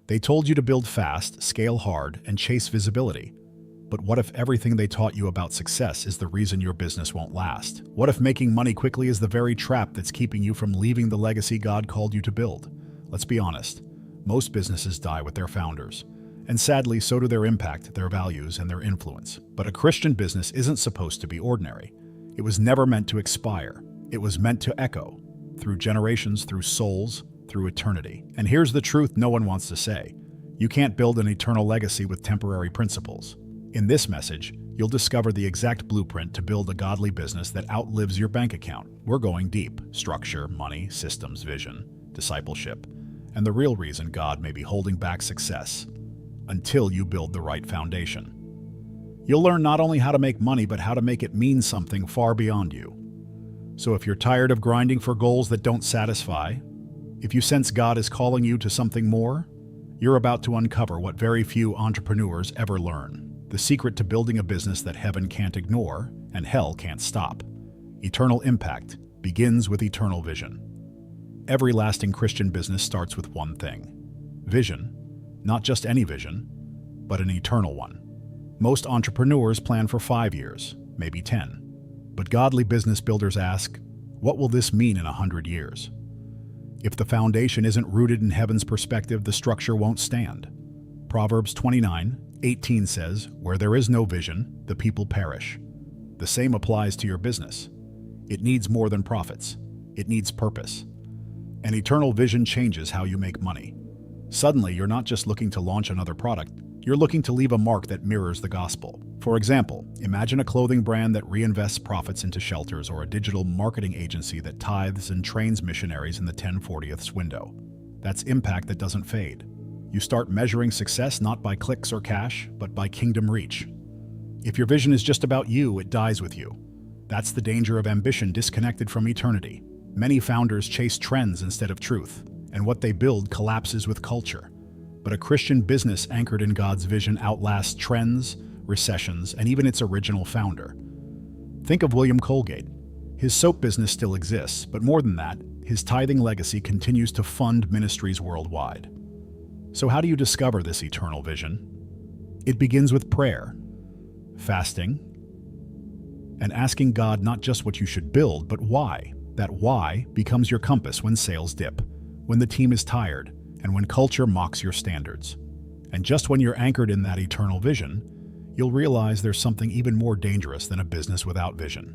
They told you to build fast, scale hard, and chase visibility. But what if everything they taught you about success is the reason your business won't last? What if making money quickly is the very trap that's keeping you from leaving the legacy God called you to build? Let's be honest, most businesses die with their founders. And sadly, so do their impact, their values, and their influence. But a Christian business isn't supposed to be ordinary. It was never meant to expire. It was meant to echo, through generations, through souls, through eternity. And here's the truth no one wants to say. You can't build an eternal legacy with temporary principles. In this message, you'll discover the exact blueprint to build a godly business that outlives your bank account. We're going deep: structure, money, systems, vision, discipleship, and the real reason God may be holding back success until you build the right foundation. You'll learn not only how to make money, but how to make it mean something far beyond you. So if you're tired of grinding for goals that don't satisfy, if you sense God is calling you to something more, you're about to uncover what very few entrepreneurs ever learn. The secret to building a business that heaven can't ignore and hell can't stop. Eternal impact begins with eternal vision. Every lasting Christian business starts with one thing: vision. Not just any vision, but an eternal one. Most entrepreneurs plan for 5 years, maybe 10. But godly business builders ask, what will this mean in 100 years? If the foundation isn't rooted in heaven's perspective, the structure won't stand. Proverbs 29:18 says, "Where there is no vision, the people perish." The same applies to your business. It needs more than profits. It needs purpose. An eternal vision changes how you make money. Suddenly, you're not just looking to launch another product, you're looking to leave a mark that mirrors the gospel. For example, imagine a clothing brand that reinvests profits into shelters, or a digital marketing agency that tithes and trains missionaries in the 10/40ths window. That's impact that doesn't fade. You start measuring success not by clicks or cash, but by kingdom reach. If your vision is just about you, it dies with you. That's the danger of ambition disconnected from eternity. Many founders chase trends instead of truth, and what they build collapses with culture. But a Christian business anchored in God's vision outlasts trends, recessions, and even its original founder. Think of William Colgate. His soap business still exists, but more than that, his tithing legacy continues to fund ministries worldwide. So how do you discover this eternal vision? It begins with prayer, fasting, and asking God not just what you should build, but why. That why becomes your compass when sales dip, when the team is tired, and when culture mocks your standards. And just when you're anchored in that eternal vision, you'll realize there's something even more dangerous than a business without vision.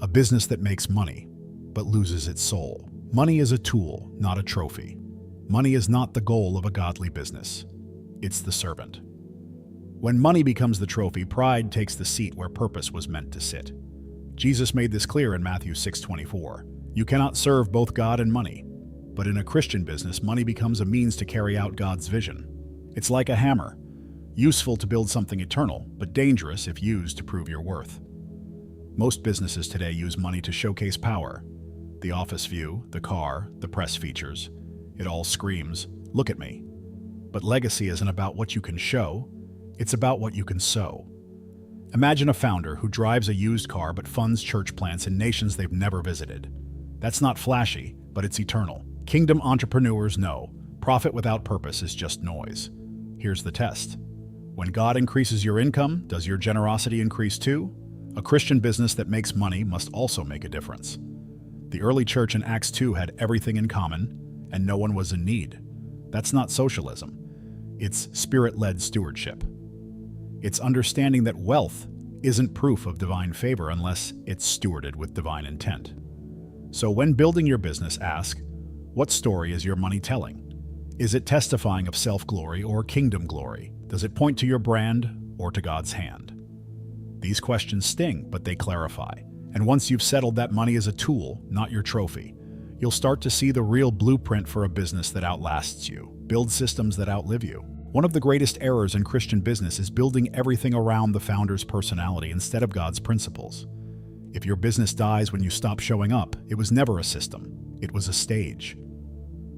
A business that makes money, but loses its soul. Money is a tool, not a trophy. Money is not the goal of a godly business. It's the servant. When money becomes the trophy, pride takes the seat where purpose was meant to sit. Jesus made this clear in Matthew 6:24. You cannot serve both God and money. But in a Christian business, money becomes a means to carry out God's vision. It's like a hammer, useful to build something eternal, but dangerous if used to prove your worth. Most businesses today use money to showcase power. The office view, the car, the press features. It all screams, "Look at me." But legacy isn't about what you can show, it's about what you can sow. Imagine a founder who drives a used car but funds church plants in nations they've never visited. That's not flashy, but it's eternal. Kingdom entrepreneurs know profit without purpose is just noise. Here's the test. When God increases your income, does your generosity increase too? A Christian business that makes money must also make a difference. The early church in Acts 2 had everything in common, and no one was in need. That's not socialism. It's spirit-led stewardship. It's understanding that wealth isn't proof of divine favor unless it's stewarded with divine intent. So when building your business, ask, what story is your money telling? Is it testifying of self-glory or kingdom glory? Does it point to your brand or to God's hand? These questions sting, but they clarify. And once you've settled that money is a tool, not your trophy, you'll start to see the real blueprint for a business that outlasts you. Build systems that outlive you. One of the greatest errors in Christian business is building everything around the founder's personality instead of God's principles. If your business dies when you stop showing up, it was never a system. It was a stage.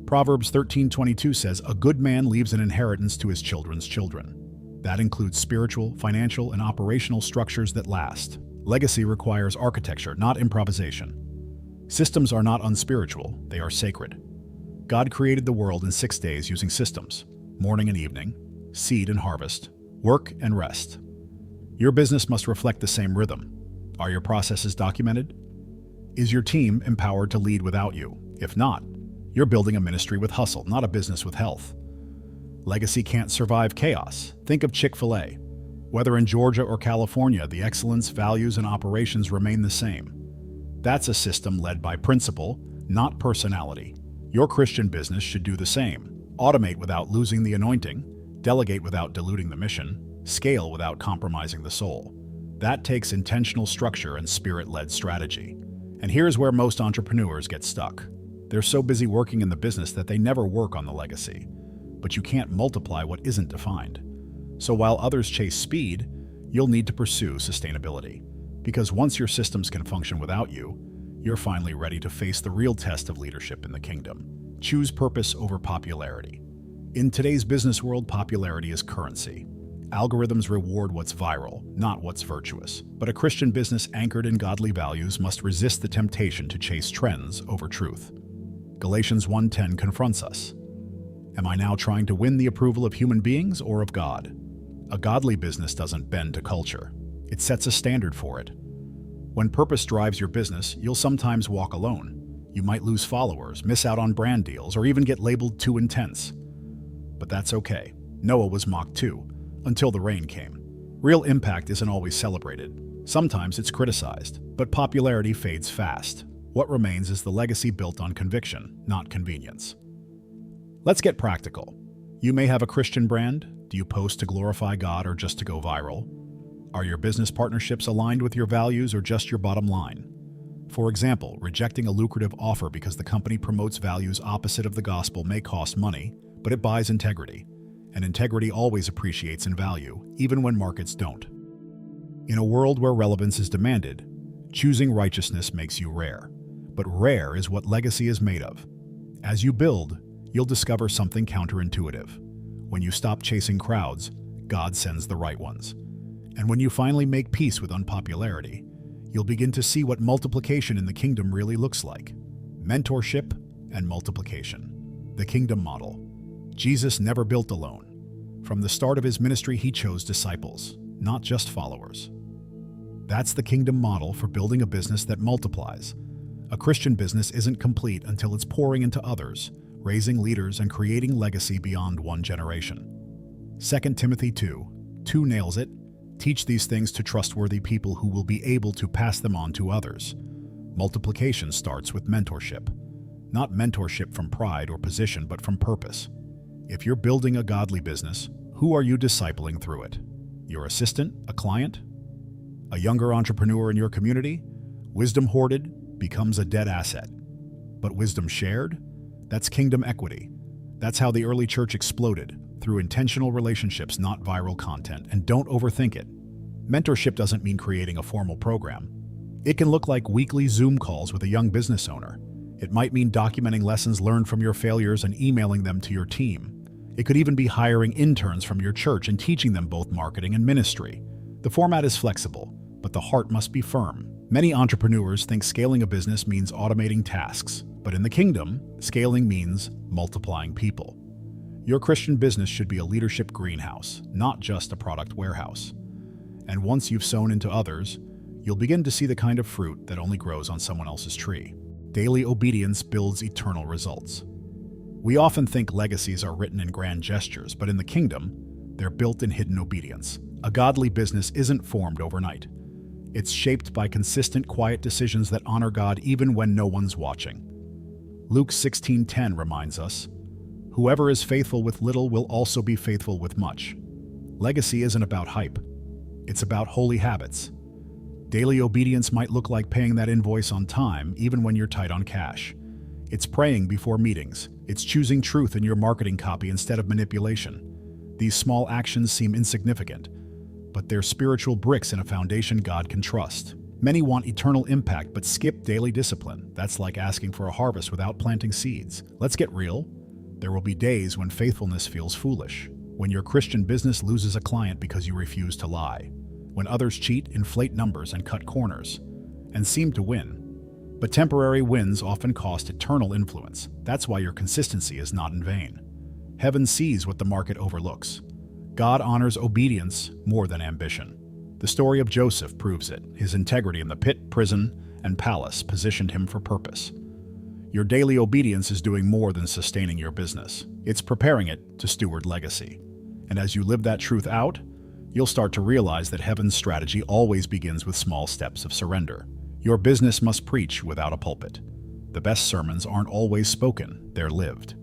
Proverbs 13:22 says, "A good man leaves an inheritance to his children's children." That includes spiritual, financial, and operational structures that last. Legacy requires architecture, not improvisation. Systems are not unspiritual, they are sacred. God created the world in 6 days using systems. morning and evening, seed and harvest, work and rest. Your business must reflect the same rhythm. Are your processes documented? Is your team empowered to lead without you? If not, you're building a ministry with hustle, not a business with health. Legacy can't survive chaos. Think of Chick-fil-A. Whether in Georgia or California, the excellence, values, and operations remain the same. That's a system led by principle, not personality. Your Christian business should do the same. Automate without losing the anointing, delegate without diluting the mission, scale without compromising the soul. That takes intentional structure and spirit-led strategy. And here's where most entrepreneurs get stuck. They're so busy working in the business that they never work on the legacy. But you can't multiply what isn't defined. So while others chase speed, you'll need to pursue sustainability. Because once your systems can function without you, you're finally ready to face the real test of leadership in the kingdom. Choose purpose over popularity. In today's business world, popularity is currency. Algorithms reward what's viral, not what's virtuous. But a Christian business anchored in godly values must resist the temptation to chase trends over truth. Galatians 1:10 confronts us. Am I now trying to win the approval of human beings or of God? A godly business doesn't bend to culture. It sets a standard for it. When purpose drives your business, you'll sometimes walk alone. You might lose followers, miss out on brand deals, or even get labeled too intense. But that's okay. Noah was mocked too, until the rain came. Real impact isn't always celebrated. Sometimes it's criticized, but popularity fades fast. What remains is the legacy built on conviction, not convenience. Let's get practical. You may have a Christian brand. Do you post to glorify God or just to go viral? Are your business partnerships aligned with your values or just your bottom line? For example, rejecting a lucrative offer because the company promotes values opposite of the gospel may cost money, but it buys integrity. And integrity always appreciates in value, even when markets don't. In a world where relevance is demanded, choosing righteousness makes you rare. But rare is what legacy is made of. As you build, you'll discover something counterintuitive. When you stop chasing crowds, God sends the right ones. And when you finally make peace with unpopularity, you'll begin to see what multiplication in the kingdom really looks like. Mentorship and multiplication. The kingdom model. Jesus never built alone. From the start of his ministry, he chose disciples, not just followers. That's the kingdom model for building a business that multiplies. A Christian business isn't complete until it's pouring into others, raising leaders and creating legacy beyond one generation. 2 Timothy 2:2 nails it. Teach these things to trustworthy people who will be able to pass them on to others. Multiplication starts with mentorship. Not mentorship from pride or position, but from purpose. If you're building a godly business, who are you discipling through it? Your assistant? A client? A younger entrepreneur in your community? Wisdom hoarded becomes a dead asset. But wisdom shared? That's kingdom equity. That's how the early church exploded, through intentional relationships, not viral content. And don't overthink it. Mentorship doesn't mean creating a formal program. It can look like weekly Zoom calls with a young business owner. It might mean documenting lessons learned from your failures and emailing them to your team. It could even be hiring interns from your church and teaching them both marketing and ministry. The format is flexible, but the heart must be firm. Many entrepreneurs think scaling a business means automating tasks, but in the kingdom, scaling means multiplying people. Your Christian business should be a leadership greenhouse, not just a product warehouse. And once you've sown into others, you'll begin to see the kind of fruit that only grows on someone else's tree. Daily obedience builds eternal results. We often think legacies are written in grand gestures, but in the kingdom, they're built in hidden obedience. A godly business isn't formed overnight. It's shaped by consistent, quiet decisions that honor God even when no one's watching. Luke 16:10 reminds us, "Whoever is faithful with little will also be faithful with much." Legacy isn't about hype. It's about holy habits. Daily obedience might look like paying that invoice on time, even when you're tight on cash. It's praying before meetings. It's choosing truth in your marketing copy instead of manipulation. These small actions seem insignificant, but they're spiritual bricks in a foundation God can trust. Many want eternal impact but skip daily discipline. That's like asking for a harvest without planting seeds. Let's get real. There will be days when faithfulness feels foolish. When your Christian business loses a client because you refuse to lie. When others cheat, inflate numbers, and cut corners, and seem to win. But temporary wins often cost eternal influence. That's why your consistency is not in vain. Heaven sees what the market overlooks. God honors obedience more than ambition. The story of Joseph proves it. His integrity in the pit, prison, and palace positioned him for purpose. Your daily obedience is doing more than sustaining your business. It's preparing it to steward legacy. And as you live that truth out, you'll start to realize that heaven's strategy always begins with small steps of surrender. Your business must preach without a pulpit. The best sermons aren't always spoken, they're lived.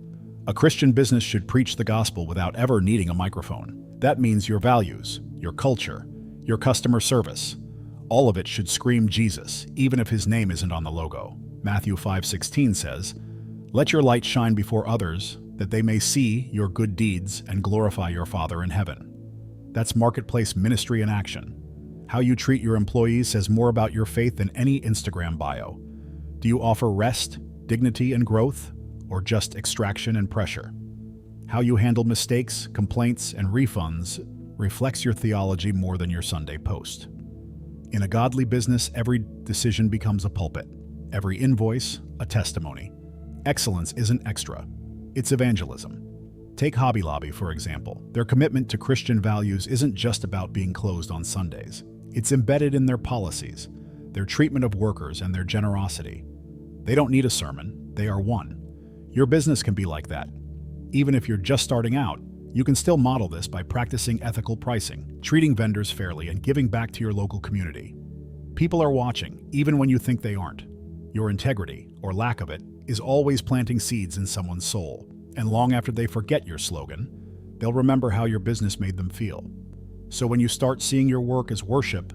A Christian business should preach the gospel without ever needing a microphone. That means your values, your culture, your customer service. All of it should scream Jesus, even if his name isn't on the logo. Matthew 5:16 says, "Let your light shine before others, that they may see your good deeds and glorify your Father in heaven." That's marketplace ministry in action. How you treat your employees says more about your faith than any Instagram bio. Do you offer rest, dignity, and growth, or just extraction and pressure? How you handle mistakes, complaints, and refunds reflects your theology more than your Sunday post. In a godly business, every decision becomes a pulpit, every invoice a testimony. Excellence isn't extra, it's evangelism. Take Hobby Lobby, for example. Their commitment to Christian values isn't just about being closed on Sundays. It's embedded in their policies, their treatment of workers, and their generosity. They don't need a sermon, they are one. Your business can be like that. Even if you're just starting out, you can still model this by practicing ethical pricing, treating vendors fairly, and giving back to your local community. People are watching, even when you think they aren't. Your integrity, or lack of it, is always planting seeds in someone's soul. And long after they forget your slogan, they'll remember how your business made them feel. So when you start seeing your work as worship,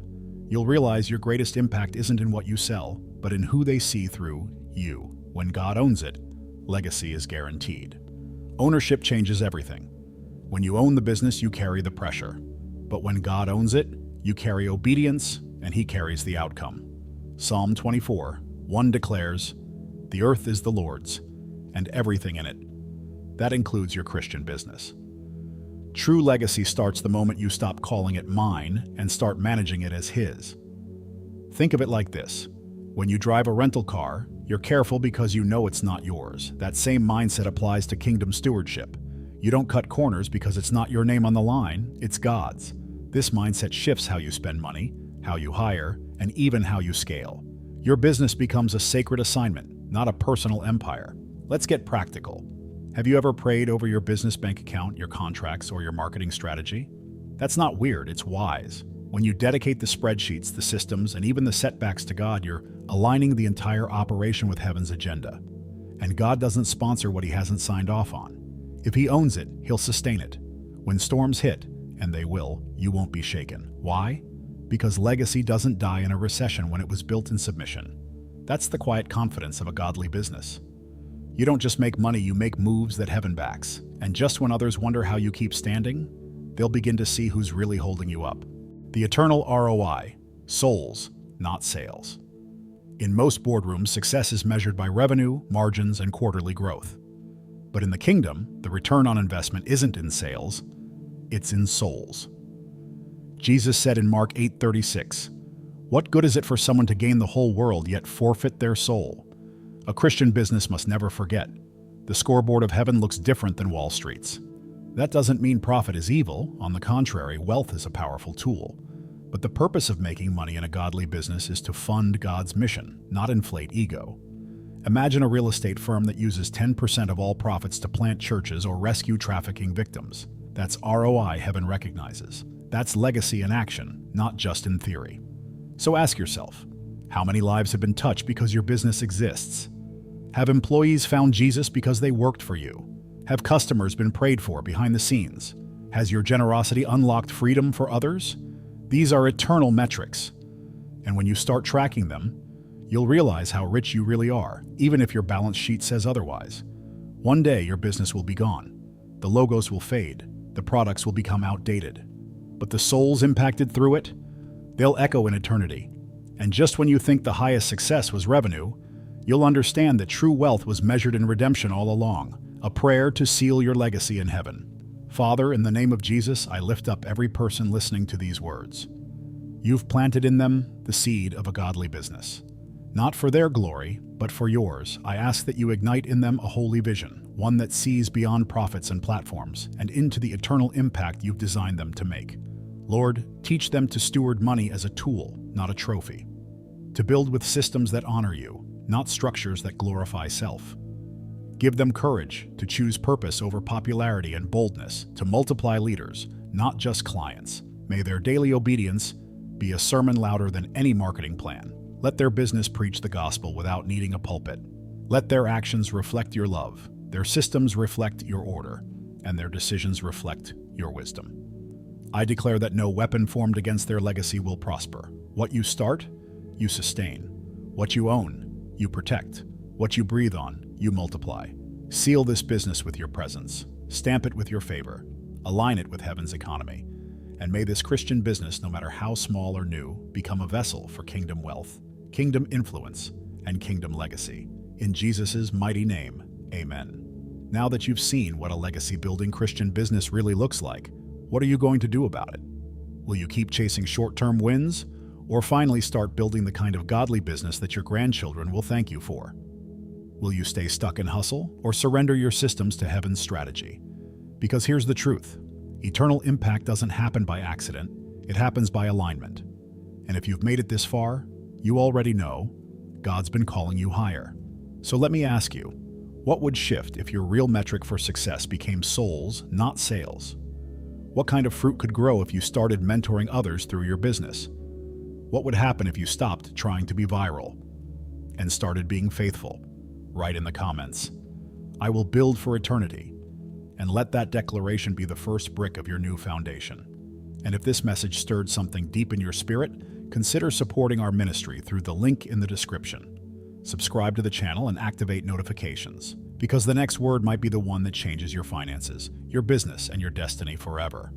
you'll realize your greatest impact isn't in what you sell, but in who they see through you. When God owns it, legacy is guaranteed. Ownership changes everything. When you own the business, you carry the pressure. But when God owns it, you carry obedience, and he carries the outcome. Psalm 24:1 declares, "The earth is the Lord's, and everything in it." That includes your Christian business. True legacy starts the moment you stop calling it mine and start managing it as his. Think of it like this. When you drive a rental car, you're careful because you know it's not yours. That same mindset applies to kingdom stewardship. You don't cut corners because it's not your name on the line, it's God's. This mindset shifts how you spend money, how you hire, and even how you scale. Your business becomes a sacred assignment, not a personal empire. Let's get practical. Have you ever prayed over your business bank account, your contracts, or your marketing strategy? That's not weird, it's wise. When you dedicate the spreadsheets, the systems, and even the setbacks to God, you're aligning the entire operation with heaven's agenda. And God doesn't sponsor what he hasn't signed off on. If he owns it, he'll sustain it. When storms hit, and they will, you won't be shaken. Why? Because legacy doesn't die in a recession when it was built in submission. That's the quiet confidence of a godly business. You don't just make money, you make moves that heaven backs. And just when others wonder how you keep standing, they'll begin to see who's really holding you up. The eternal ROI, souls, not sales. In most boardrooms, success is measured by revenue, margins, and quarterly growth. But in the kingdom, the return on investment isn't in sales, it's in souls. Jesus said in Mark 8:36, "What good is it for someone to gain the whole world yet forfeit their soul?" A Christian business must never forget. The scoreboard of heaven looks different than Wall Street's. That doesn't mean profit is evil. On the contrary, wealth is a powerful tool. But the purpose of making money in a godly business is to fund God's mission, not inflate ego. Imagine a real estate firm that uses 10% of all profits to plant churches or rescue trafficking victims. That's ROI heaven recognizes. That's legacy in action, not just in theory. So ask yourself, how many lives have been touched because your business exists? Have employees found Jesus because they worked for you? Have customers been prayed for behind the scenes? Has your generosity unlocked freedom for others? These are eternal metrics. And when you start tracking them, you'll realize how rich you really are, even if your balance sheet says otherwise. One day your business will be gone. The logos will fade. The products will become outdated. But the souls impacted through it, they'll echo in eternity. And just when you think the highest success was revenue, you'll understand that true wealth was measured in redemption all along, a prayer to seal your legacy in heaven. Father, in the name of Jesus, I lift up every person listening to these words. You've planted in them the seed of a godly business. Not for their glory, but for yours, I ask that you ignite in them a holy vision, one that sees beyond profits and platforms and into the eternal impact you've designed them to make. Lord, teach them to steward money as a tool, not a trophy. To build with systems that honor you, not structures that glorify self. Give them courage to choose purpose over popularity and boldness, to multiply leaders, not just clients. May their daily obedience be a sermon louder than any marketing plan. Let their business preach the gospel without needing a pulpit. Let their actions reflect your love, their systems reflect your order, and their decisions reflect your wisdom. I declare that no weapon formed against their legacy will prosper. What you start, you sustain. What you own, you protect. What you breathe on, you multiply. Seal this business with your presence. Stamp it with your favor. Align it with heaven's economy. And may this Christian business, no matter how small or new, become a vessel for kingdom wealth, kingdom influence, and kingdom legacy. In Jesus' mighty name, amen. Now that you've seen what a legacy-building Christian business really looks like, what are you going to do about it? Will you keep chasing short-term wins, or finally start building the kind of godly business that your grandchildren will thank you for? Will you stay stuck in hustle, or surrender your systems to heaven's strategy? Because here's the truth. Eternal impact doesn't happen by accident, it happens by alignment. And if you've made it this far, you already know God's been calling you higher. So let me ask you, what would shift if your real metric for success became souls, not sales? What kind of fruit could grow if you started mentoring others through your business? What would happen if you stopped trying to be viral and started being faithful? Write in the comments. I will build for eternity, and let that declaration be the first brick of your new foundation. And if this message stirred something deep in your spirit, consider supporting our ministry through the link in the description. Subscribe to the channel and activate notifications, because the next word might be the one that changes your finances, your business, and your destiny forever.